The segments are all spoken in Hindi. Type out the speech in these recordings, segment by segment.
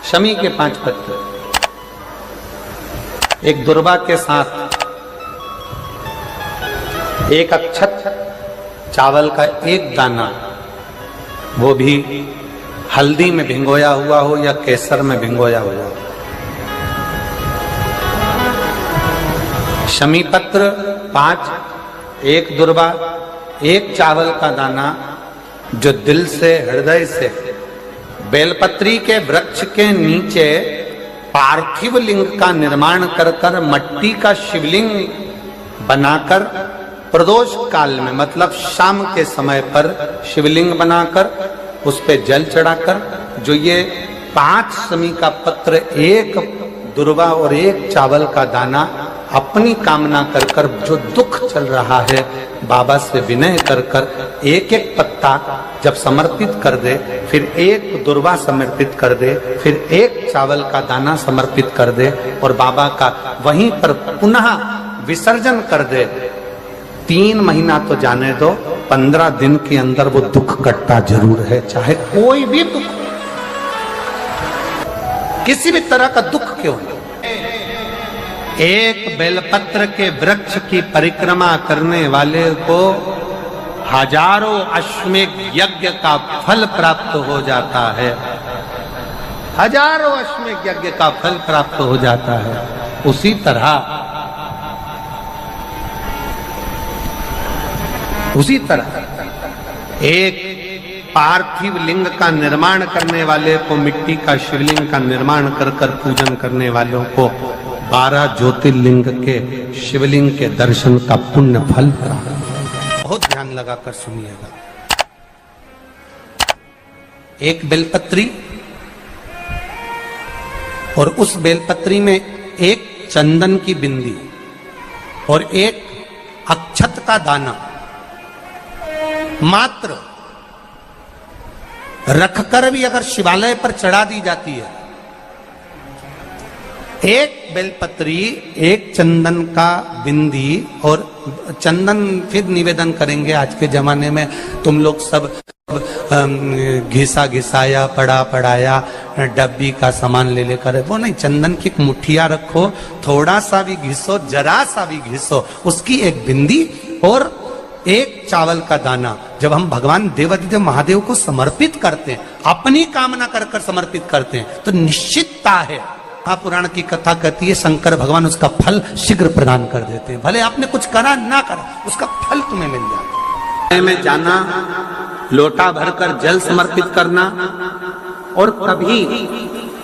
शमी के 5 पत्ते, एक दुर्वा के साथ एक अक्षत चावल का एक दाना, वो भी हल्दी में भिंगोया हुआ हो या केसर में भिंगोया हुआ हो। शमी पत्र 5, एक दुर्वा, एक चावल का दाना, जो दिल से हृदय से बेलपत्री के वृक्ष के नीचे पार्थिव लिंग का निर्माण कर कर मट्टी का शिवलिंग बनाकर प्रदोष काल में, मतलब शाम के समय पर शिवलिंग बनाकर उस पे जल चढ़ाकर, जो ये 5 शमी का पत्र, एक दुर्वा और एक चावल का दाना, अपनी कामना कर कर जो दुख चल रहा है बाबा से विनय कर कर एक एक पत्ता जब समर्पित कर दे, फिर एक दुर्वा समर्पित कर दे, फिर एक चावल का दाना समर्पित कर दे और बाबा का वहीं पर पुनः विसर्जन कर दे, 3 महीना तो जाने दो, 15 दिन के अंदर वो दुख कटता जरूर है, चाहे कोई भी दुख, किसी भी तरह का दुख क्यों नहीं। एक बेलपत्र के वृक्ष की परिक्रमा करने वाले को हजारों अश्वमेध यज्ञ का फल प्राप्त हो जाता है, हजारों अश्वमेध यज्ञ का फल प्राप्त हो जाता है। उसी तरह एक पार्थिव लिंग का निर्माण करने वाले को, मिट्टी का शिवलिंग का निर्माण कर कर पूजन करने वालों को 12 ज्योतिर्लिंग के शिवलिंग के दर्शन का पुण्य फल प्राप्त। बहुत ध्यान लगाकर सुनिएगा। एक बेलपत्री और उस बेलपत्री में एक चंदन की बिंदी और एक अक्षत का दाना मात्र रखकर भी अगर शिवालय पर चढ़ा दी जाती है, एक बेलपत्री, एक चंदन का बिंदी, और चंदन फिर निवेदन करेंगे। आज के जमाने में तुम लोग सब घिसा घिसाया, पड़ा पड़ाया, डब्बी का सामान ले लेकर, वो नहीं, चंदन की एक मुठिया रखो, थोड़ा सा भी घिसो, जरा सा भी घिसो, उसकी एक बिंदी और एक चावल का दाना जब हम भगवान देवाधिदेव महादेव को समर्पित करते हैं, अपनी कामना कर कर समर्पित करते हैं, तो निश्चितता है, पुराण की कथा कहती है, शंकर भगवान उसका फल शीघ्र प्रदान कर देते हैं। भले आपने कुछ करा ना करा, उसका फल तुम्हें मिल जाता है। में जाना, लोटा भरकर जल समर्पित करना, और कभी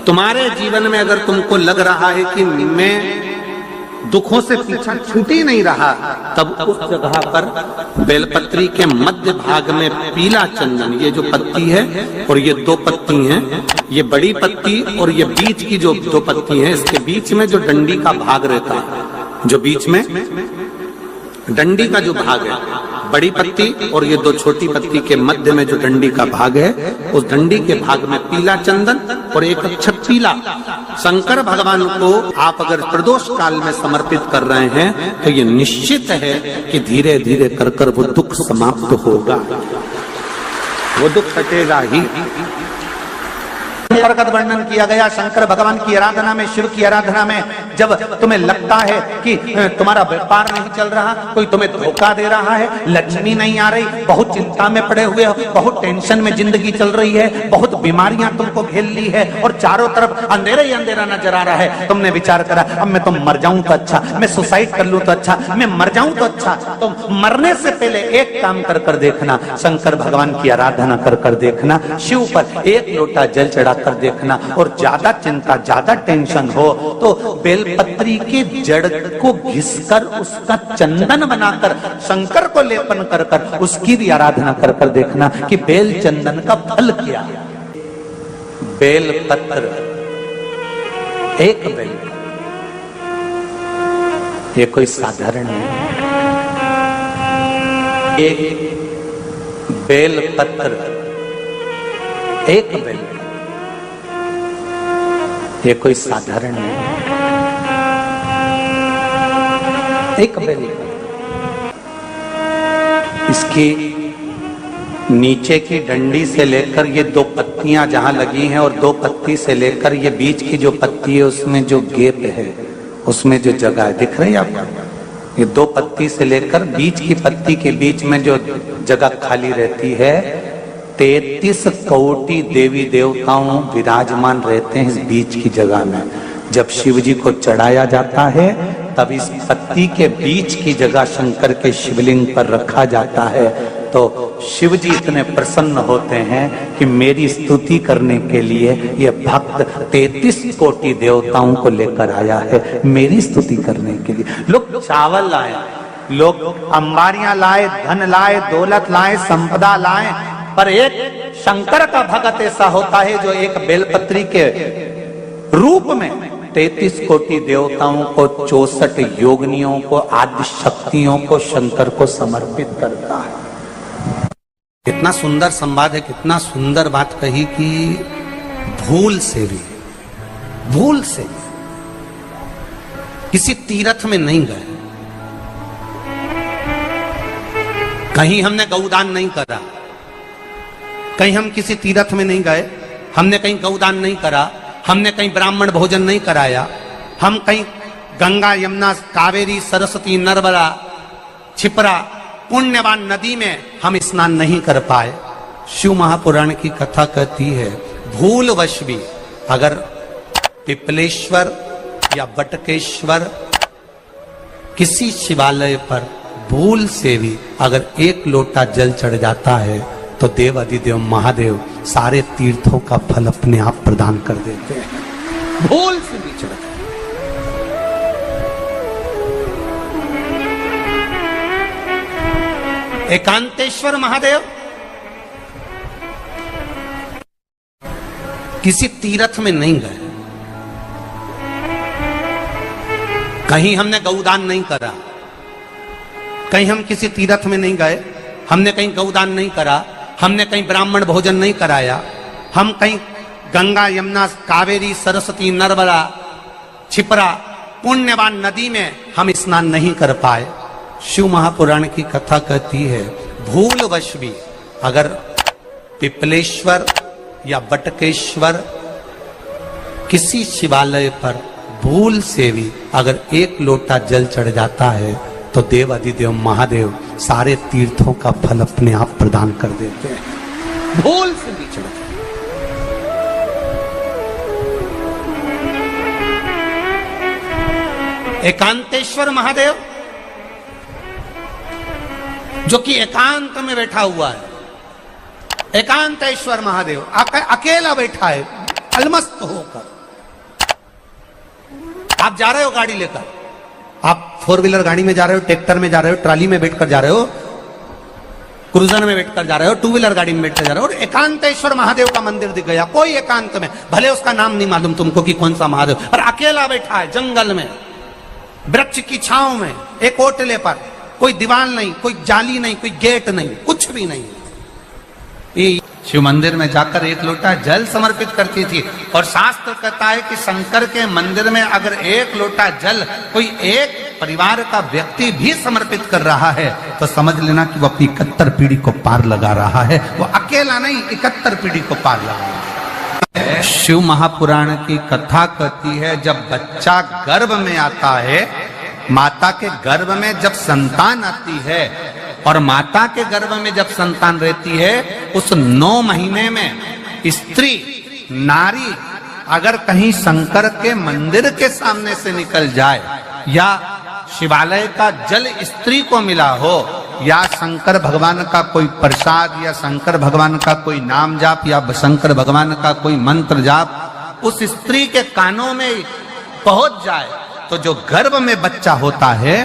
तुम्हारे जीवन में अगर तुमको लग रहा है कि मैं दुखों से पीछा छूट ही नहीं रहा, तब उस जगह पर बेलपत्री के मध्य भाग में पीला चंदन, ये जो पत्ती है और ये 2 पत्ती हैं, ये बड़ी पत्ती और ये बीच की जो 2 पत्ती हैं, इसके बीच में जो डंडी का भाग रहता है, जो बीच में डंडी का जो भाग है, बड़ी पत्ती और ये 2 छोटी पत्ती के मध्य में जो डंडी का भाग है, उस डंडी के भाग में पीला चंदन और एक अक्षत पीला, शंकर भगवान को आप अगर प्रदोष काल में समर्पित कर रहे हैं, तो ये निश्चित है कि धीरे धीरे कर कर वो दुख समाप्त होगा, वो दुख हटेगा ही। प्रकट वर्णन किया गया शंकर भगवान की आराधना में, शिव की आराधना में, जब तुम्हें लगता है कि तुम्हारा व्यापार नहीं चल रहा, कोई तुम्हें धोखा दे रहा है, लक्ष्मी नहीं आ रही, बहुत चिंता में पड़े हुए हो, बहुत टेंशन में जिंदगी चल रही है, बहुत बीमारियां तुमको घेर ली है और चारों तरफ अंधेरा ही अंधेरा नजर आ रहा है, तुमने विचार करा अब मैं तो मर जाऊं तो अच्छा, मैं सुसाइड कर लूं तो अच्छा, मैं मर जाऊं तो अच्छा, तो मरने से पहले एक काम कर कर देखना, शंकर भगवान की आराधना कर कर देखना, शिव पर एक लोटा जल चढ़ा कर देखना, और ज्यादा चिंता, ज्यादा टेंशन हो तो बेलपत्री के जड़ को घिसकर उसका चंदन बनाकर शंकर को लेपन कर कर उसकी भी आराधना कर कर देखना कि बेल चंदन का फल क्या है। बेलपत्र, एक बेल, ये कोई साधारण नहीं, एक बेलपत्र, एक बेल, ये कोई साधारण नहीं, एक बेल, इसकी नीचे की डंडी से लेकर ये दो पत्तियां जहां लगी हैं और दो पत्ती से लेकर ये बीच की जो पत्ती है उसमें जो गैप है, उसमें जो जगह है, दिख रही है आपको? ये दो पत्ती से लेकर बीच की पत्ती के बीच में जो जगह खाली रहती है, 33 कोटि देवी देवताओं विराजमान रहते हैं इस बीच की जगह में। जब शिव जी को चढ़ाया जाता है तब इस पत्ती के बीच की जगह शंकर के शिवलिंग पर रखा जाता है, तो शिव जी इतने प्रसन्न होते हैं कि मेरी स्तुति करने के लिए ये भक्त 33 कोटि देवताओं को लेकर आया है, मेरी स्तुति करने के लिए। लोग चावल लाए, लोग अंबारियां लाए, धन लाए, दौलत लाए, संपदा लाए, पर एक शंकर का भक्त ऐसा होता है जो एक बेलपत्री के रूप में 33 कोटि देवताओं को, 64 योगिनियों को, आदि शक्तियों को शंकर को समर्पित करता है। कितना सुंदर संवाद है, कितना सुंदर बात कही कि भूल से भी किसी तीर्थ में नहीं गए, कहीं हमने गौदान नहीं करा, कहीं हम किसी तीर्थ में नहीं गए, हमने कहीं गौदान नहीं करा, हमने कहीं ब्राह्मण भोजन नहीं कराया, हम कहीं गंगा यमुना कावेरी सरस्वती नर्मदा छिपरा पुण्यवान नदी में हम स्नान नहीं कर पाए। शिव महापुराण की कथा कहती है भूलवश भी अगर पिपलेश्वर या बटकेश्वर किसी शिवालय पर भूल से भी अगर एक लोटा जल चढ़ जाता है तो देव अधिदेव महादेव सारे तीर्थों का फल अपने आप प्रदान कर देते हैं। भूल से भी चढ़ एकांतेश्वर महादेव किसी तीर्थ में नहीं गए, कहीं हमने गौदान नहीं करा, कहीं हम किसी तीर्थ में नहीं गए, हमने कहीं गौदान नहीं करा, हमने कहीं ब्राह्मण भोजन नहीं कराया, हम कहीं गंगा यमुना कावेरी सरस्वती नर्मदा छिपरा पुण्यवान नदी में हम स्नान नहीं कर पाए। शिव महापुराण की कथा कहती है भूलवश भी अगर पिपलेश्वर या बटकेश्वर किसी शिवालय पर भूल से भी अगर एक लोटा जल चढ़ जाता है तो देव अधिदेव महादेव सारे तीर्थों का फल अपने आप प्रदान कर देते हैं। भूल से भी चढ़ एकांतेश्वर महादेव जो कि एकांत में बैठा हुआ है, एकांतेश्वर महादेव अकेला बैठा है अलमस्त होकर। आप जा रहे हो गाड़ी लेकर, आप 4 व्हीलर गाड़ी में जा रहे हो, ट्रैक्टर में जा रहे हो, ट्राली में बैठकर जा रहे हो, क्रूजर में बैठकर जा रहे हो, 2 व्हीलर गाड़ी में बैठकर जा रहे हो, और एकांतेश्वर महादेव का मंदिर दिख गया कोई एकांत में, भले उसका नाम नहीं मालूम तुमको कि कौन सा महादेव, पर अकेला बैठा है जंगल में, वृक्ष की छांव में, एक ओटले पर, कोई दीवार नहीं, कोई जाली नहीं, कोई गेट नहीं, कुछ भी नहीं। शिव मंदिर में जाकर एक लोटा जल समर्पित करती थी, और शास्त्र कहता है कि शंकर के मंदिर में अगर एक लोटा जल कोई एक परिवार का व्यक्ति भी समर्पित कर रहा है तो समझ लेना कि वो अपनी 71 पीढ़ी को पार लगा रहा है। वो अकेला नहीं, 71 पीढ़ी को पार लगा रहा है। शिव महापुराण की कथा कहती है जब बच्चा गर्भ में आता है, माता के गर्भ में जब संतान आती है और माता के गर्भ में जब संतान रहती है, उस 9 महीने में स्त्री नारी अगर कहीं शंकर के मंदिर के सामने से निकल जाए, या शिवालय का जल स्त्री को मिला हो, या शंकर भगवान का कोई प्रसाद, या शंकर भगवान का कोई नाम जाप, या शंकर भगवान का कोई मंत्र जाप उस स्त्री के कानों में पहुंच जाए, तो जो गर्भ में बच्चा होता है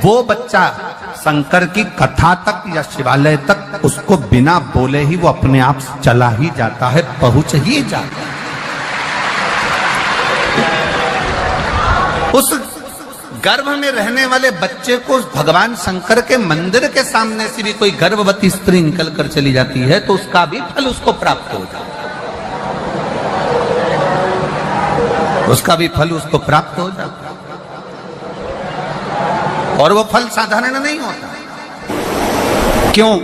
वो बच्चा शंकर की कथा तक या शिवालय तक उसको बिना बोले ही वो अपने आप चला ही जाता है, पहुंच ही जाता है। उस गर्भ में रहने वाले बच्चे को भगवान शंकर के मंदिर के सामने से भी कोई गर्भवती स्त्री निकल कर चली जाती है तो उसका भी फल उसको प्राप्त हो जाता है, उसका भी फल उसको प्राप्त हो जाता है। और वो फल साधारण नहीं होता। क्यों?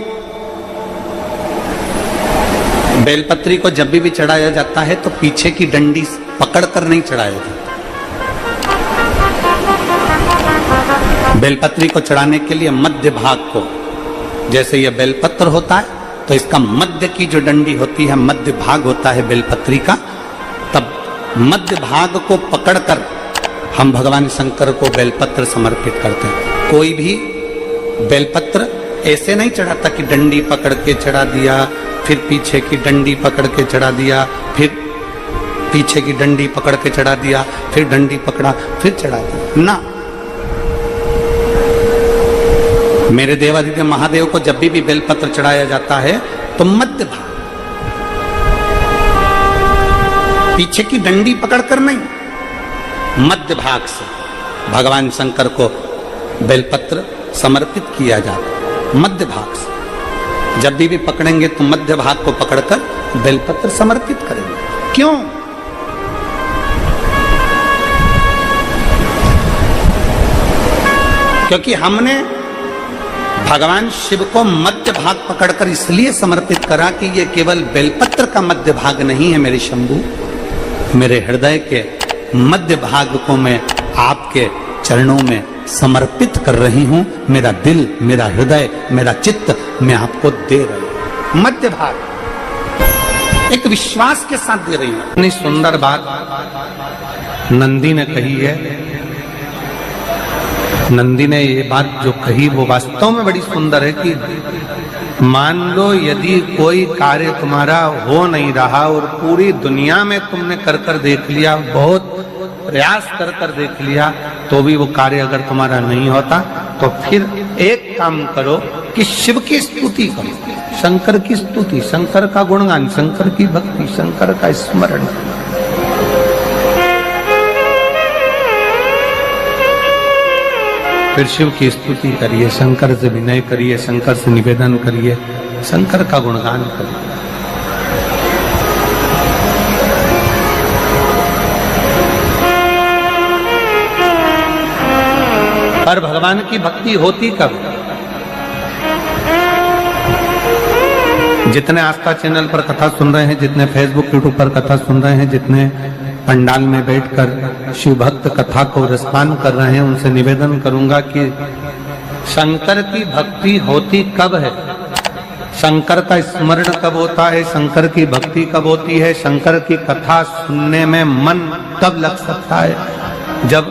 बेलपत्री को जब भी चढ़ाया जाता है तो पीछे की डंडी पकड़कर नहीं चढ़ाया जाता। बेलपत्री को चढ़ाने के लिए मध्य भाग को, जैसे यह बेलपत्र होता है तो इसका मध्य की जो डंडी होती है, मध्य भाग होता है बेलपत्री का, तब मध्य भाग को पकड़कर हम भगवान शंकर को बेलपत्र समर्पित करते हैं। कोई भी बेलपत्र ऐसे नहीं चढ़ाता कि डंडी पकड़ के चढ़ा दिया, फिर पीछे की डंडी पकड़ के चढ़ा दिया, फिर पीछे की डंडी पकड़ के चढ़ा दिया, फिर डंडी पकड़ा, फिर चढ़ा दिया ना। मेरे देवादिदेव महादेव को जब भी बेलपत्र चढ़ाया जाता है तो मध्य भाग, पीछे की डंडी पकड़कर नहीं, मध्य भाग से भगवान शंकर को बेलपत्र समर्पित किया जाता है। मध्य भाग से जब भी पकड़ेंगे तो मध्य भाग को पकड़कर बेलपत्र समर्पित करेंगे। क्यों? क्योंकि हमने भगवान शिव को मध्य भाग पकड़कर इसलिए समर्पित करा कि ये केवल बेलपत्र का मध्य भाग नहीं है मेरे शंभू, मेरे हृदय के मध्य भाग को मैं आपके चरणों में समर्पित कर रही हूं। मेरा दिल, मेरा हृदय, मेरा चित्त मैं आपको दे रही हूं। मध्य भाग एक विश्वास के साथ दे रही हूं। इतनी सुंदर बात नंदी ने कही है। नंदी ने ये बात जो कही वो वास्तव में बड़ी सुंदर है कि मान लो यदि कोई कार्य तुम्हारा हो नहीं रहा और पूरी दुनिया में तुमने कर देख लिया, बहुत प्रयास कर देख लिया, तो भी वो कार्य अगर तुम्हारा नहीं होता, तो फिर एक काम करो कि शिव की स्तुति करो, शंकर की स्तुति, शंकर का गुणगान, शंकर की भक्ति, शंकर का स्मरण। फिर शिव की स्तुति करिए, शंकर से विनय करिए, शंकर से निवेदन करिए, शंकर का गुणगान करिए। पर भगवान की भक्ति होती कब? जितने आस्था चैनल पर कथा सुन रहे हैं, जितने फेसबुक यूट्यूब पर कथा सुन रहे हैं, जितने पंडाल में बैठकर शिव भक्त कथा को रसपान कर रहे हैं, उनसे निवेदन करूंगा कि शंकर की भक्ति होती कब है, शंकर का स्मरण कब होता है, शंकर की भक्ति कब होती है, शंकर की कथा सुनने में मन कब लग सकता है? जब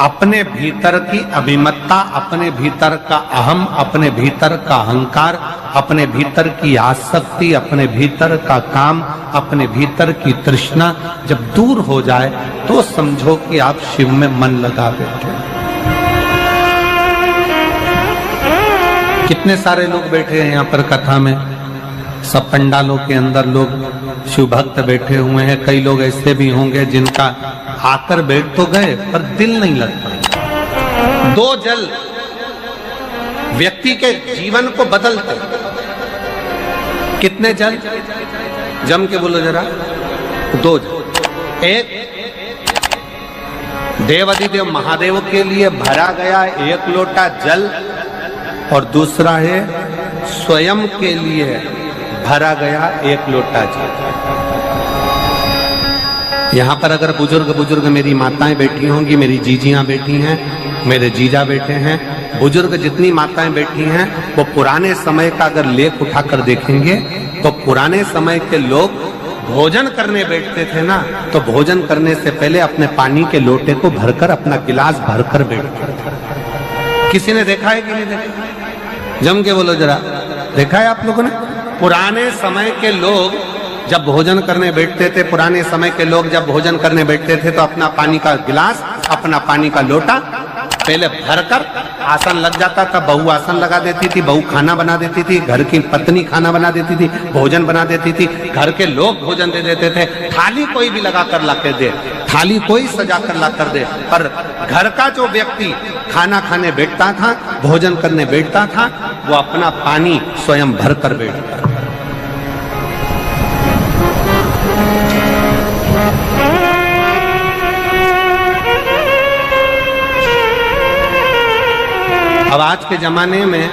अपने भीतर की अभिमत्ता, अपने भीतर का अहम, अपने भीतर का अहंकार, अपने भीतर की आसक्ति, अपने भीतर का काम, अपने भीतर की तृष्णा जब दूर हो जाए तो समझो कि आप शिव में मन लगा बैठे। कितने सारे लोग बैठे हैं यहाँ पर कथा में, सब पंडालों के अंदर लोग शिव भक्त बैठे हुए हैं। कई लोग ऐसे भी होंगे जिनका आकर बैठ तो गए पर दिल नहीं लगता। दो जल व्यक्ति के जीवन को बदलते। कितने जल? जम के बोलो जरा। दो जल। एक देवादिदेव महादेव के लिए भरा गया एक लोटा जल और दूसरा है स्वयं के लिए भरा गया एक लोटा जल। यहाँ पर अगर बुजुर्ग मेरी माताएं बैठी होंगी, मेरी जीजियां बैठी हैं, मेरे जीजा बैठे हैं, बुजुर्ग जितनी माताएं बैठी हैं वो पुराने समय का अगर लेख उठाकर देखेंगे तो पुराने समय के लोग भोजन करने बैठते थे ना, तो भोजन करने से पहले अपने पानी के लोटे को भरकर, अपना गिलास भरकर बैठते थे। किसी ने देखा है कि नहीं देखा? जम के बोलो जरा। देखा है आप लोगों ने? पुराने समय के लोग जब भोजन करने बैठते थे, पुराने समय के लोग जब भोजन करने बैठते थे तो अपना पानी का गिलास, अपना पानी का लोटा पहले भरकर आसन लग जाता था। बहू आसन लगा देती थी, बहू खाना बना देती थी, घर की पत्नी खाना बना देती थी, भोजन बना देती थी, घर के लोग भोजन दे देते थे। थाली कोई भी लगा कर ला कर दे, थाली कोई सजा कर ला कर दे, पर घर का जो व्यक्ति खाना खाने बैठता था, भोजन करने बैठता था, वो अपना पानी स्वयं भर कर बैठता। अब आज के जमाने में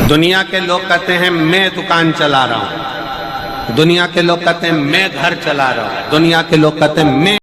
दुनिया के लोग कहते हैं मैं दुकान चला रहा हूं, दुनिया के लोग कहते हैं मैं घर चला रहा हूं, दुनिया के लोग कहते हैं मैं